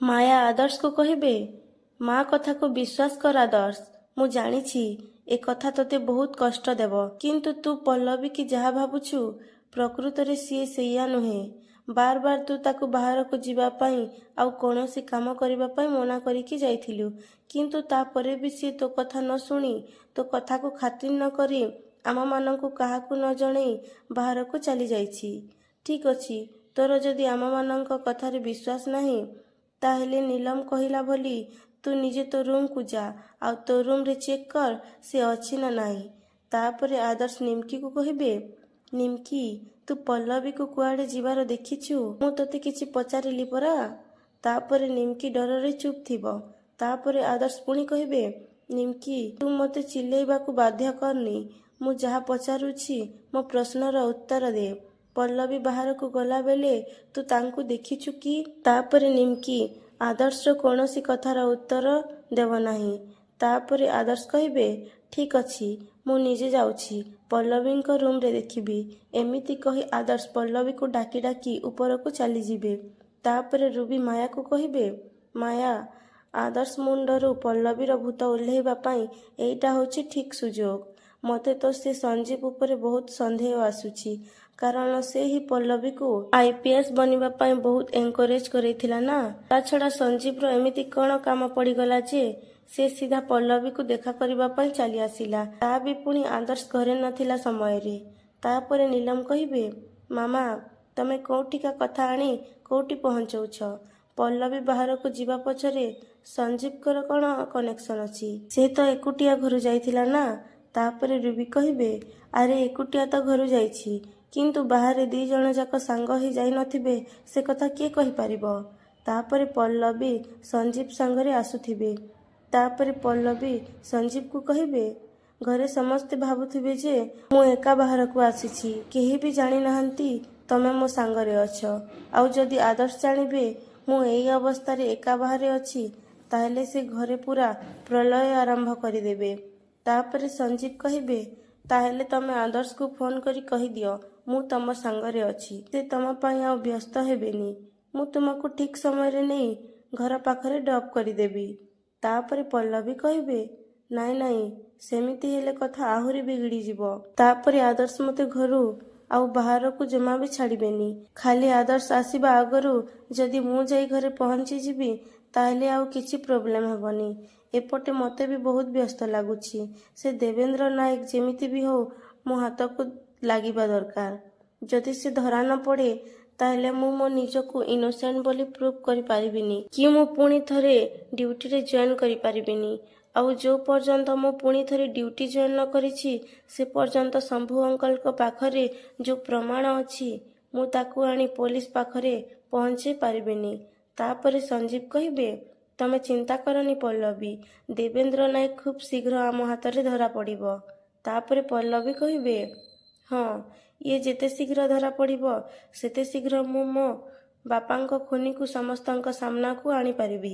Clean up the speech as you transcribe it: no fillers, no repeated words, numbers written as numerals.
ମାୟା ଆଦର୍ଶକୁ କହିବେ, ମା କଥାକୁ ବିଶ୍ୱାସ କର ଆଦର୍ଶ। ମୁଁ ଜାଣିଛି ଏ କଥା ତୋତେ ବହୁତ କଷ୍ଟ ଦେବ, କିନ୍ତୁ ତୁ ପଲ୍ଲବୀ କି ଯାହା ଭାବୁଛୁ ପ୍ରକୃତରେ ସିଏ ସେଇଆ ନୁହେଁ। ବାର ବାର ତୁ ତାକୁ ବାହାରକୁ ଯିବା ପାଇଁ ଆଉ କୌଣସି କାମ କରିବା ପାଇଁ ମନା କରିକି ଯାଇଥିଲୁ, କିନ୍ତୁ ତାପରେ ବି ସିଏ ତୋ କଥା ନ ଶୁଣି, ତୋ କଥାକୁ ଖାତିର ନ କରି ଆମମାନଙ୍କୁ କାହାକୁ ନ ଜଣେଇ ବାହାରକୁ ଚାଲି ଯାଇଛି। ଠିକ୍ ଅଛି, ତୋର ଯଦି ଆମମାନଙ୍କ କଥାରେ ବିଶ୍ୱାସ ନାହିଁ, ତାହେଲେ ନୀଲମ କହିଲା ଭଳି ତୁ ନିଜେ ତୋ ରୁମ୍କୁ ଯା, ଆଉ ତୋ ରୁମ୍ରେ ଚେକ୍ କର ସେ ଅଛି ନା ନାହିଁ। ତାପରେ ଆଦର୍ଶ ନିମ୍କିକୁ କହିବେ, ନିମ୍କି, ତୁ ପଲ୍ଲବୀକୁ କୁଆଡ଼େ ଯିବାର ଦେଖିଛୁ? ମୁଁ ତୋତେ କିଛି ପଚାରିଲି ପରା। ତାପରେ ନିମ୍କି ଡରରେ ଚୁପ୍ ଥିବ। ତାପରେ ଆଦର୍ଶ ପୁଣି କହିବେ, ନିମ୍କି, ତୁ ମୋତେ ଚିଲେଇବାକୁ ବାଧ୍ୟ କରନି। ମୁଁ ଯାହା ପଚାରୁଛି ମୋ ପ୍ରଶ୍ନର ଉତ୍ତର ଦେ। ପଲ୍ଲବୀ ବାହାରକୁ ଗଲାବେଳେ ତୁ ତାଙ୍କୁ ଦେଖିଛୁ କି? ତାପରେ ନିମ୍କି ଆଦର୍ଶର କୌଣସି କଥାର ଉତ୍ତର ଦେବ ନାହିଁ। ତାପରେ ଆଦର୍ଶ କହିବେ, ଠିକ୍ ଅଛି, ମୁଁ ନିଜେ ଯାଉଛି, ପଲ୍ଲବୀଙ୍କ ରୁମ୍ରେ ଦେଖିବି। ଏମିତି କହି ଆଦର୍ଶ ପଲ୍ଲବୀକୁ ଡାକି ଡାକି ଉପରକୁ ଚାଲିଯିବେ। ତାପରେ ରୁବି ମାୟାକୁ କହିବେ, ମାୟା, ଆଦର୍ଶ ମୁଣ୍ଡରୁ ପଲ୍ଲବୀର ଭୂତ ଓହ୍ଲେଇବା ପାଇଁ ଏଇଟା ହେଉଛି ଠିକ୍ ସୁଯୋଗ। ମୋତେ ତ ସେ ସଞ୍ଜୀବ ଉପରେ ବହୁତ ସନ୍ଦେହ ଆସୁଛି, କାରଣ ସେ ହିଁ ପଲ୍ଲବୀକୁ IPS ବନିବା ପାଇଁ ବହୁତ ଏନକରେଜ୍ କରିଥିଲା ନା। ତା ଛଡ଼ା ସଞ୍ଜୀବର ଏମିତି କ'ଣ କାମ ପଡ଼ିଗଲା ଯେ ସେ ସିଧା ପଲ୍ଲବୀକୁ ଦେଖା କରିବା ପାଇଁ ଚାଲି ଆସିଲା, ତା ବି ପୁଣି ଆଦର୍ଶ ଘରେ ନଥିଲା ସମୟରେ। ତାପରେ ନୀଲମ କହିବେ, ମାମା, ତମେ କୋଉଠିକା କଥା ଆଣି କୋଉଠି ପହଞ୍ଚଉଛ? ପଲ୍ଲବୀ ବାହାରକୁ ଯିବା ପଛରେ ସଞ୍ଜୀବଙ୍କର କ'ଣ କନେକ୍ସନ୍ ଅଛି? ସେ ତ ଏକୁଟିଆ ଘରୁ ଯାଇଥିଲା ନା। ତାପରେ ରୁବି କହିବେ, ଆରେ ଏକୁଟିଆ ତ ଘରୁ ଯାଇଛି, କିନ୍ତୁ ବାହାରେ 2 ଜଣ ଯାକ ସାଙ୍ଗ ହେଇ ଯାଇନଥିବେ ସେ କଥା କିଏ କହିପାରିବ? ତାପରେ ପଲ୍ଲବୀ ସଞ୍ଜୀବ ସାଙ୍ଗରେ ଆସୁଥିବେ। ତାପରେ ପଲ୍ଲବୀ ସଞ୍ଜୀବକୁ କହିବେ, ଘରେ ସମସ୍ତେ ଭାବୁଥିବେ ଯେ ମୁଁ ଏକା ବାହାରକୁ ଆସିଛି, କେହି ବି ଜାଣିନାହାନ୍ତି ତମେ ମୋ ସାଙ୍ଗରେ ଅଛ। ଆଉ ଯଦି ଆଦର୍ଶ ଜାଣିବେ ମୁଁ ଏଇ ଅବସ୍ଥାରେ ଏକା ବାହାରେ ଅଛି, ତାହେଲେ ସେ ଘରେ ପୁରା ପ୍ରଳୟ ଆରମ୍ଭ କରିଦେବେ। ତାପରେ ସଞ୍ଜୀବ କହିବେ, ତାହେଲେ ତମେ ଆଦର୍ଶକୁ ଫୋନ୍ କରି କହିଦିଅ ମୁଁ ତମ ସାଙ୍ଗରେ ଅଛି, ସେ ତମ ପାଇଁ ଆଉ ବ୍ୟସ୍ତ ହେବେନି। ମୁଁ ତୁମକୁ ଠିକ୍ ସମୟରେ ନେଇ ଘର ପାଖରେ ଡ୍ରପ୍ କରିଦେବି। ତାପରେ ପଲ୍ଲବୀ କହିବେ, ନାଇଁ ନାଇଁ, ସେମିତି ହେଲେ କଥା ଆହୁରି ବିଗିଡ଼ିଯିବ। ତାପରେ ଆଦର୍ଶ ମୋତେ ଘରୁ ଆଉ ବାହାରକୁ ଜମା ବି ଛାଡ଼ିବେନି। ଖାଲି ଆଦର୍ଶ ଆସିବା ଆଗରୁ ଯଦି ମୁଁ ଯାଇ ଘରେ ପହଞ୍ଚିଯିବି, ତାହେଲେ ଆଉ କିଛି ପ୍ରୋବ୍ଲେମ୍ ହେବନି। ଏପଟେ ମୋତେ ବି ବହୁତ ବ୍ୟସ୍ତ ଲାଗୁଛି। ସେ ଦେବେନ୍ଦ୍ର ନାୟକ ଯେମିତି ବି ହଉ ମୋ ହାତକୁ ଲାଗିବା ଦରକାର। ଯଦି ସେ ଧରା ନ ପଡ଼େ, ତାହେଲେ ମୁଁ ମୋ ନିଜକୁ ଇନୋସେଣ୍ଟ ବୋଲି ପ୍ରୁଭ୍ କରିପାରିବିନି କି ମୁଁ ପୁଣି ଥରେ ଡ୍ୟୁଟିରେ ଜଏନ୍ କରିପାରିବିନି। ଆଉ ଯୋଉ ପର୍ଯ୍ୟନ୍ତ ମୁଁ ପୁଣି ଥରେ ଡ୍ୟୁଟି ଜଏନ୍ ନ କରିଛି, ସେ ପର୍ଯ୍ୟନ୍ତ ଶମ୍ଭୁ ଅଙ୍କଲଙ୍କ ପାଖରେ ଯୋଉ ପ୍ରମାଣ ଅଛି, ମୁଁ ତାକୁ ଆଣି ପୋଲିସ ପାଖରେ ପହଞ୍ଚେଇ ପାରିବିନି। ତାପରେ ସଞ୍ଜୀବ କହିବେ, ତମେ ଚିନ୍ତା କରନି ପଲ୍ଲବୀ, ଦେବେନ୍ଦ୍ର ନାୟକ ଖୁବ୍ ଶୀଘ୍ର ଆମ ହାତରେ ଧରା ପଡ଼ିବ। ତାପରେ ପଲ୍ଲବୀ କହିବେ, ହଁ, ଇଏ ଯେତେ ଶୀଘ୍ର ଧରା ପଡ଼ିବ, ସେତେ ଶୀଘ୍ର ମୁଁ ମୋ ବାପାଙ୍କ ଖୁନିକୁ ସମସ୍ତଙ୍କ ସାମ୍ନାକୁ ଆଣିପାରିବି।